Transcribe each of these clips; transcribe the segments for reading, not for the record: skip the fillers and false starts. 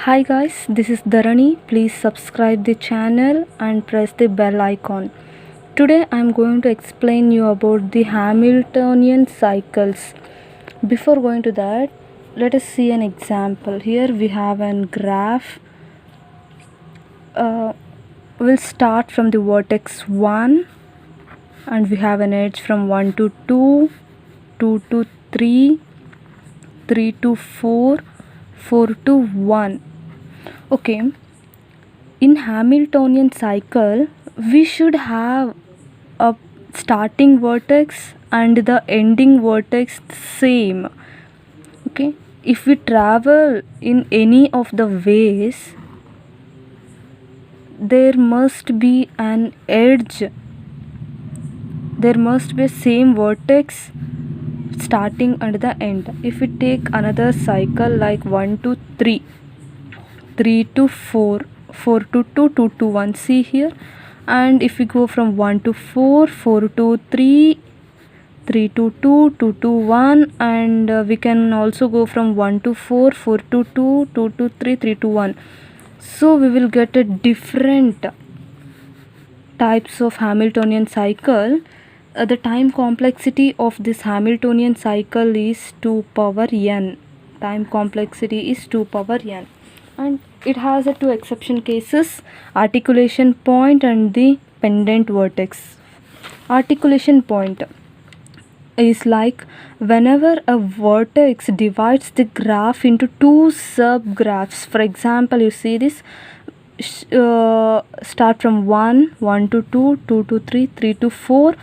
Hi guys, this is Dharani. Please subscribe the channel and press the bell icon. Today I am going to explain you about the Hamiltonian cycles. Before going to that, let us see an example. Here we have a graph. We'll start from the vertex 1 and we have an edge from 1 to 2, 2 to 3, 3 to 4, 4 to 1. Okay, in Hamiltonian cycle we should have a starting vertex and the ending vertex same. Okay, if we travel in any of the ways, there must be an edge, there must be same vertex starting and the end. If we take another cycle like 1 to 3, 3 to 4, 4 to 2, 2 to 1, see here. And if we go from 1 to 4, 4 to 3, 3 to 2, 2 to 1, and we can also go from 1 to 4, 4 to 2, 2 to 3, 3 to 1. So we will get a different types of Hamiltonian cycle. The time complexity of this Hamiltonian cycle is 2 power n. Time complexity is 2 power n. And it has a two exception cases, articulation point and the pendant vertex. Articulation point is like whenever a vertex divides the graph into two subgraphs. For example, you see this start from 1, 1 to 2, 2 to 3, 3 to 4,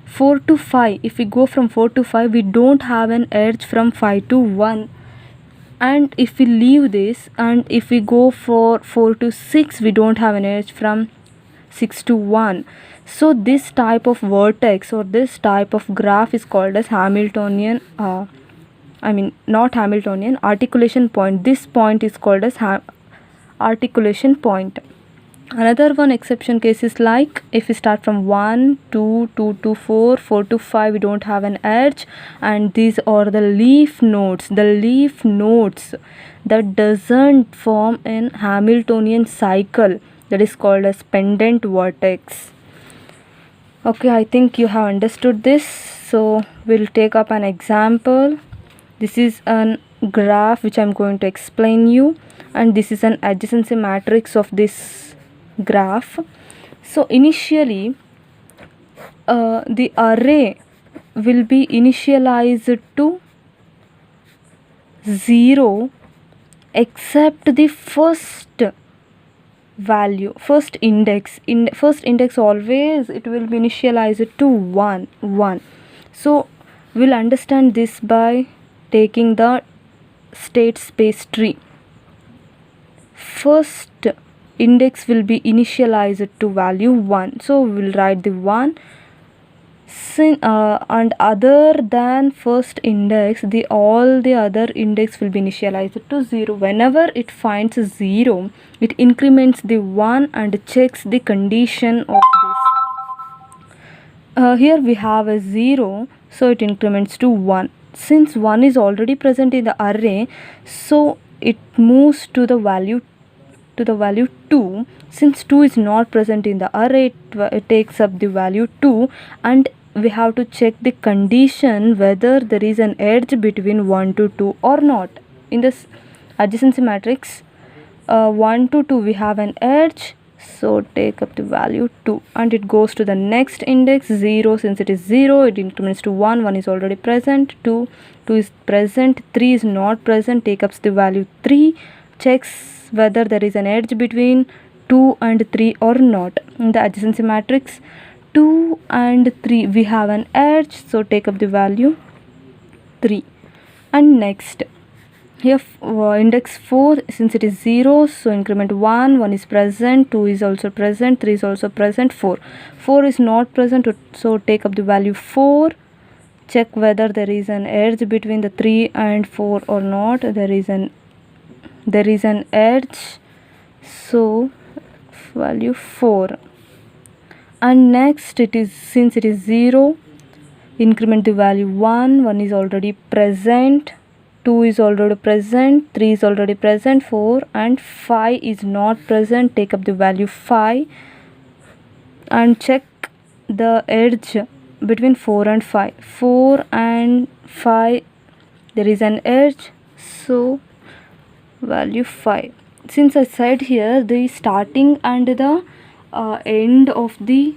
4 to 5. If we go from 4 to 5, we don't have an edge from 5 to 1. And if we leave this and if we go for 4 to 6, we don't have an edge from 6 to 1. So this type of vertex or this type of graph is called as Hamiltonian, not Hamiltonian, articulation point. This point is called as articulation point. Another one exception case is like if we start from 1, 2, 2 to 4, 4 to 5, we don't have an edge, and these are the leaf nodes. The leaf nodes that doesn't form an Hamiltonian cycle, that is called as pendant vertex. Okay, I think you have understood this. So we'll take up an example. This is an graph which I'm going to explain you, and this is an adjacency matrix of this graph. So initially the array will be initialized to 0 except the first value, first index. In first index always it will be initialized to 1. So we'll understand this by taking the state space tree. First index will be initialized to value 1, so we'll write the 1. And other than first index, all the other index will be initialized to 0. Whenever it finds 0, it increments the 1 and checks the condition of this. Here we have a 0, so it increments to 1. Since 1 is already present in the array, so it moves to the value 2. Since 2 is not present in the array, it takes up the value 2, and we have to check the condition whether there is an edge between 1 to 2 or not. In this adjacency matrix, 1 to 2 we have an edge, so take up the value 2, and it goes to the next index 0. Since it is 0, it increments to 1. 1 is already present, 2 is present, 3 is not present, take up the value 3, checks whether there is an edge between 2 and 3 or not. In the adjacency matrix, 2 and 3 we have an edge, so take up the value 3. And next, here index 4, since it is 0, so increment 1 is present, 2 is also present, 3 is also present, 4 is not present, so take up the value 4, check whether there is an edge between the 3 and 4 or not. There is an edge, so value 4. And next, since it is 0, increment the value 1 is already present, 2 is already present, 3 is already present, 4 and 5 is not present. Take up the value 5 and check the edge between 4 and 5. 4 and 5 there is an edge, so value 5. Since I said here the starting and the end of the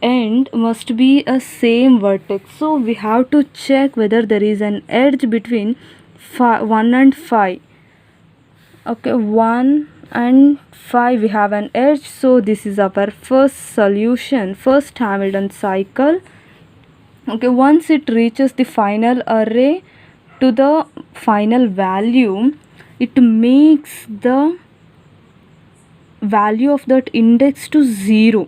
end must be a same vertex, so we have to check whether there is an edge between 1 and 5. Okay, 1 and 5 we have an edge, so this is our first solution, first Hamilton cycle. Okay, once it reaches the final array to the final value, it makes the value of that index to 0.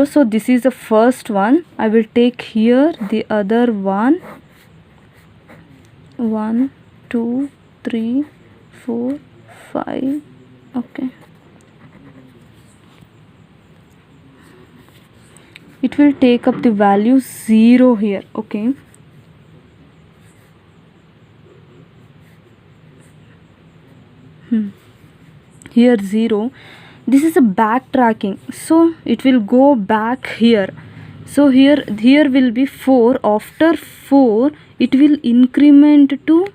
So this is the first one. I will take here the other one. 1 2 3 4 5. Okay, it will take up the value 0 here. Okay, here 0. This is a backtracking, so it will go back here. So here will be 4. After 4 it will increment to,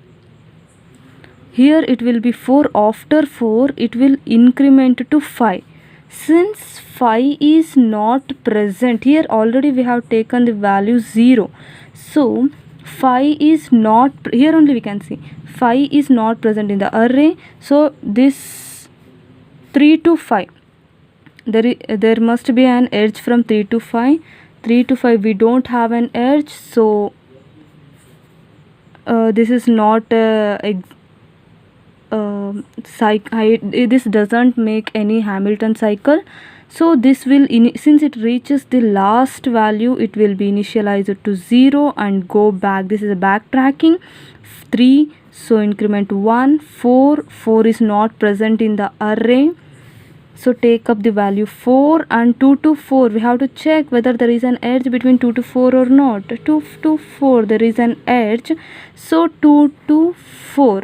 here it will be 4. After 4 it will increment to 5. Since 5 is not present here, already we have taken the value 0, so 5 is not, here only we can see 5 is not present in the array. So this 3 to 5, there must be an edge from 3 to 5. 3 to 5 we don't have an edge, so this is not this doesn't make any Hamilton cycle. So this will, since it reaches the last value, it will be initialized to 0 and go back. This is a backtracking. 3, so increment 1. 4 is not present in the array, so take up the value 4. And 2 to 4 we have to check whether there is an edge between 2 to 4 or not. 2 to 4 there is an edge, so 2 to 4,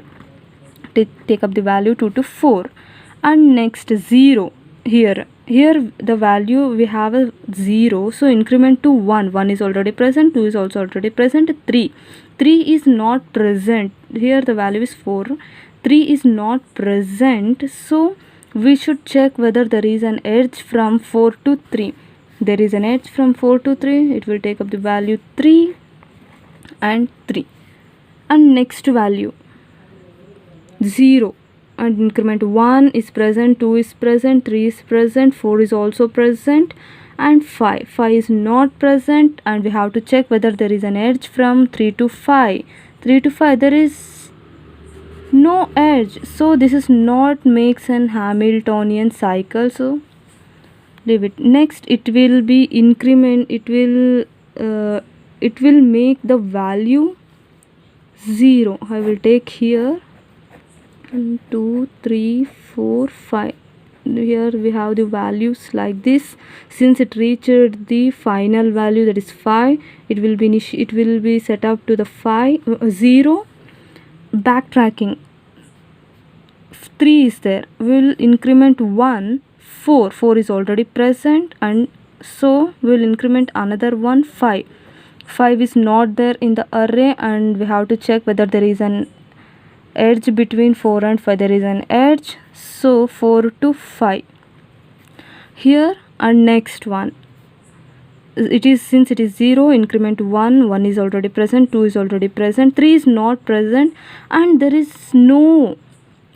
take up the value 2 to 4. And next 0, here the value we have a 0, so increment to 1. 1 is already present, 2 is also already present, 3 is not present, here the value is 4. 3 is not present, so we should check whether there is an edge from 4 to 3. There is an edge from 4 to 3, it will take up the value 3 and 3. And next value 0 and increment 1 is present, 2 is present, 3 is present, 4 is also present, and 5 is not present, and we have to check whether there is an edge from 3 to 5. 3 to 5 there is no edge, so this is not makes an Hamiltonian cycle, so leave it. Next it will be increment, it will make the value 0. I will take here 1 2 3 4 5. Here we have the values like this. Since it reached the final value, that is 5, it will be set up to the 0. Backtracking, 3 is there, we will increment 1. 4 is already present, and so we will increment another one. 5 is not there in the array, and we have to check whether there is an edge between 4 and 5. There is an edge, so 4 to 5 here. And next one, it is, since it is 0, increment 1 is already present, 2 is already present, 3 is not present, and there is no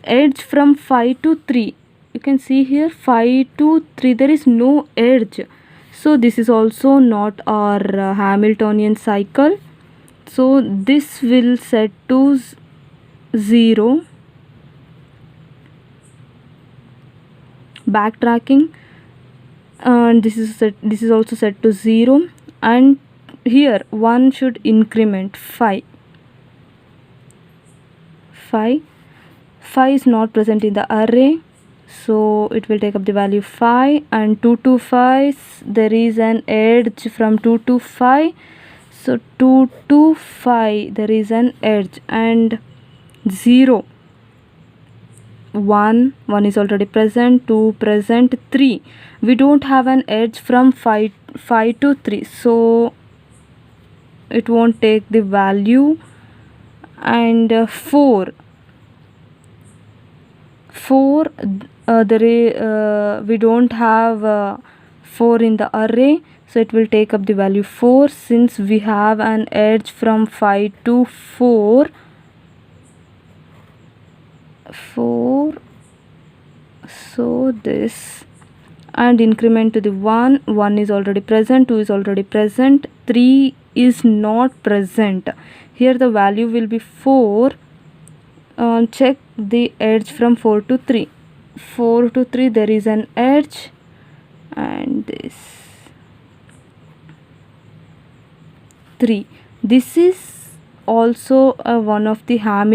edge from 5 to 3. You can see here 5 to 3 there is no edge, so this is also not our Hamiltonian cycle, so this will set to 0. Backtracking, and this is also set to 0, and here 1 should increment 5 is not present in the array, so it will take up the value 5. And 2 to 5 there is an edge from 2 to 5, So 2 to 5 there is an edge, and 0, 1 is already present, 2 present, 3 we don't have an edge from 5 to 3, so it won't take the value. And 4 we don't have 4 in the array, so it will take up the value 4. Since we have an edge from 5 to 4, so this, and increment to the 1 is already present, 2 is already present, 3 is not present. Here the value will be 4. Check the edge from 4 to 3. 4 to 3 there is an edge, and this 3. This is also one of the Hamiltonian